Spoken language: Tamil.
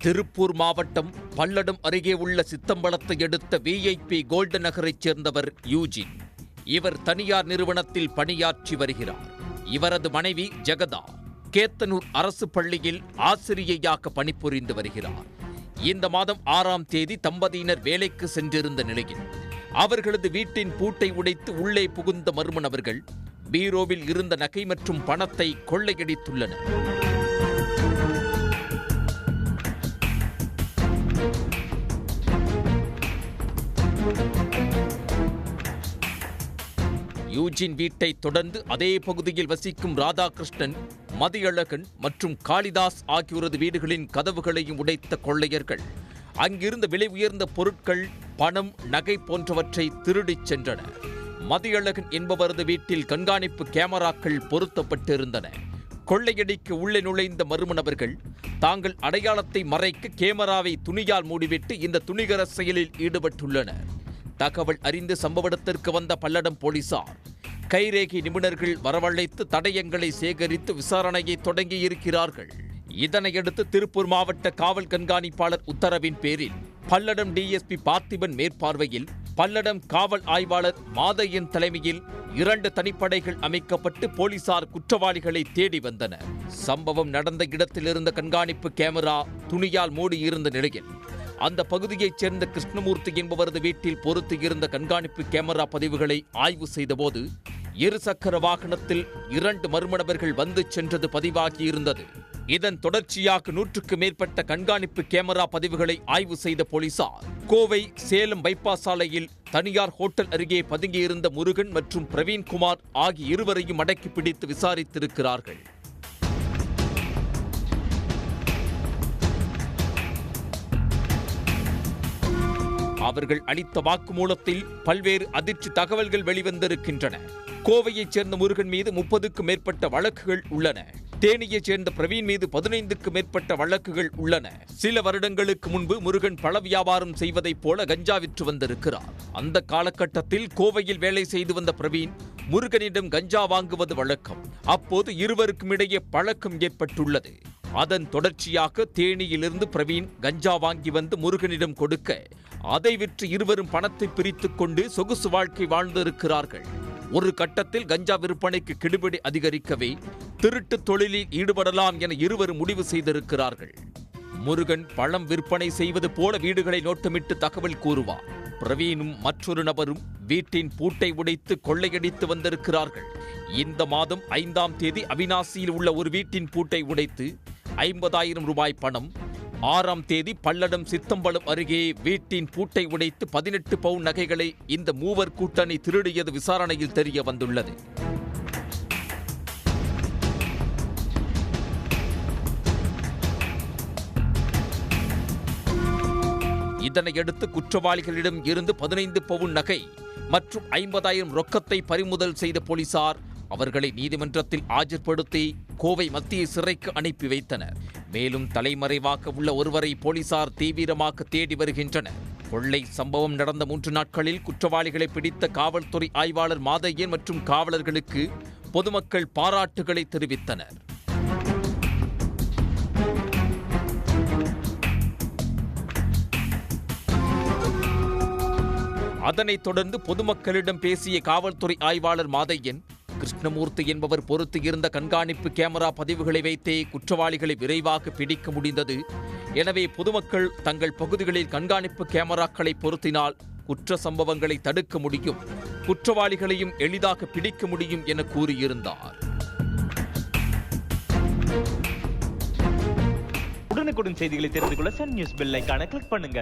திருப்பூர் மாவட்டம் பல்லடம் அருகே உள்ள சித்தம்பலத்தை அடுத்த விஐபி கோல்டன் நகரைச் சேர்ந்தவர் யூஜின். இவர் தனியார் நிறுவனத்தில் பணியாற்றி வருகிறார். இவரது மனைவி ஜெகதா கேத்தனூர் அரசு பள்ளியில் ஆசிரியையாக பணிபுரிந்து வருகிறார். இந்த மாதம் 6ஆம் தேதி தம்பதியினர் வேலைக்கு சென்றிருந்த நிலையில் அவர்களது வீட்டின் பூட்டை உடைத்து உள்ளே புகுந்த மர்ம நபர்கள் பீரோவில் இருந்த நகை மற்றும் பணத்தை கொள்ளையடித்துள்ளனர். யூஜின் வீட்டை தொடர்ந்து அதே பகுதியில் வசிக்கும் ராதாகிருஷ்ணன், மதியழகன் மற்றும் காளிதாஸ் ஆகியோரது வீடுகளின் கதவுகளையும் உடைத்த கொள்ளையர்கள் அங்கிருந்த விலை உயர்ந்த பொருட்கள், பணம், நகை போன்றவற்றை திருடிச் சென்றனர். மதியழகன் என்பவரது வீட்டில் கண்காணிப்பு கேமராக்கள் பொருத்தப்பட்டிருந்தன. கொள்ளையடிக்க உள்ளே நுழைந்த மர்ம நபர்கள் தாங்கள் அடையாளத்தை மறைக்க கேமராவை துணியால் மூடிவிட்டு இந்த துணிகர செயலில் ஈடுபட்டுள்ளனர். தகவல் அறிந்து சம்பவ இடத்திற்கு வந்த பல்லடம் போலீசார் கைரேகை நிபுணர்கள் வரவழைத்து தடயங்களை சேகரித்து விசாரணையை தொடங்கியிருக்கிறார்கள். இதனையடுத்து திருப்பூர் மாவட்ட காவல் கண்காணிப்பாளர் உத்தரவின் பேரில் பல்லடம் டிஎஸ்பி பார்த்திபன் மேற்பார்வையில் பல்லடம் காவல் ஆய்வாளர் மாதையன் தலைமையில் 2 தனிப்படைகள் அமைக்கப்பட்டு போலீசார் குற்றவாளிகளை தேடி வந்தனர். சம்பவம் நடந்த இடத்தில் இருந்த கண்காணிப்பு கேமரா துணியால் மூடியிருந்த நிலையில் அந்த பகுதியைச் சேர்ந்த கிருஷ்ணமூர்த்தி என்பவரது வீட்டில் பொருத்தி இருந்த கண்காணிப்பு கேமரா பதிவுகளை ஆய்வு செய்தபோது இருசக்கர வாகனத்தில் 2 மர்ம நபர்கள் வந்து சென்றது பதிவாகியிருந்தது. இதன் தொடர்ச்சியாக 100க்கு மேற்பட்ட கண்காணிப்பு கேமரா பதிவுகளை ஆய்வு செய்த போலீசார் கோவை சேலம் பைபாஸ் சாலையில் தனியார் ஹோட்டல் அருகே பதுங்கியிருந்த முருகன் மற்றும் பிரவீன்குமார் ஆகிய இருவரையும் அடக்கி பிடித்து விசாரித்திருக்கிறார்கள். அவர்கள் அளித்த வாக்குமூலத்தில் பல்வேறு அதிர்ச்சி தகவல்கள் வெளிவந்திருக்கின்றன. கோவையைச் சேர்ந்த முருகன் மீது 30க்கும் மேற்பட்ட வழக்குகள் உள்ளன. தேனியைச் சேர்ந்த பிரவீன் மீது 15க்கும் மேற்பட்ட வழக்குகள் உள்ளன. சில வருடங்களுக்கு முன்பு முருகன் பழ வியாபாரம் செய்வதைப் போல கஞ்சா விற்று வந்திருக்கிறார். அந்த காலகட்டத்தில் கோவையில் வேலை செய்து வந்த பிரவீன் முருகனிடம் கஞ்சா வாங்குவது வழக்கம். அப்போது இருவருக்கும் இடையே பழக்கம் ஏற்பட்டுள்ளது. அதன் தொடர்ச்சியாக தேனியிலிருந்து பிரவீன் கஞ்சா வாங்கி வந்து முருகனிடம் கொடுக்க அதை விற்று இருவரும் பணத்தை பிரித்துக் கொண்டு சொகுசு வாழ்க்கை வாழ்ந்திருக்கிறார்கள். ஒரு கட்டத்தில் கஞ்சா விற்பனைக்கு கிடுபிடி அதிகரிக்கவே திருட்டு தொழிலில் ஈடுபடலாம் என இருவரும் முடிவு செய்திருக்கிறார்கள். முருகன் பழம் விற்பனை செய்வது போல வீடுகளை நோட்டமிட்டு தகவல் கூறுவார். பிரவீனும் மற்றொரு நபரும் வீட்டின் பூட்டை உடைத்து கொள்ளையடித்து வந்திருக்கிறார்கள். இந்த மாதம் 5ஆம் தேதி அவிநாசியில் உள்ள ஒரு வீட்டின் பூட்டை உடைத்து 50,000 ரூபாய் பணம், 6ஆம் தேதி பல்லடம் சித்தம்பலம் அருகே வீட்டின் பூட்டை உடைத்து 18 பவுன் நகைகளை இந்த மூவர் கூட்டணி திருடியது விசாரணையில் தெரிய வந்துள்ளது. இதனையடுத்து குற்றவாளிகளிடம் இருந்து 15 பவுன் நகை மற்றும் 50,000 ரொக்கத்தை பறிமுதல் செய்த போலீசார் அவர்களை நீதிமன்றத்தில் ஆஜர்படுத்தி கோவை மத்திய சிறைக்கு அனுப்பி வைத்தனர். மேலும் தலைமறைவாக உள்ள ஒருவரை போலீசார் தீவிரமாக தேடி வருகின்றனர். கொள்ளை சம்பவம் நடந்த 3 நாட்களில் குற்றவாளிகளை பிடித்த காவல்துறை ஆய்வாளர் மாதையன் மற்றும் காவலர்களுக்கு பொதுமக்கள் பாராட்டுகளை தெரிவித்தனர். அதனைத் தொடர்ந்து பொதுமக்களிடம் பேசிய காவல்துறை ஆய்வாளர் மாதையன், கிருஷ்ணமூர்த்தி என்பவர் பொறுத்து இருந்த கண்காணிப்பு கேமரா பதிவுகளை வைத்தே குற்றவாளிகளை விரைவாக பிடிக்க முடிந்தது. எனவே பொதுமக்கள் தங்கள் பகுதிகளில் கண்காணிப்பு கேமராக்களை பொருத்தினால் குற்ற சம்பவங்களை தடுக்க முடியும், குற்றவாளிகளையும் எளிதாக பிடிக்க முடியும் என கூறியிருந்தார். உடனுக்குடன் செய்திகளை தெரிந்து கொள்ள சன் நியூஸ் பெல் ஐகானை கிளிக் பண்ணுங்க.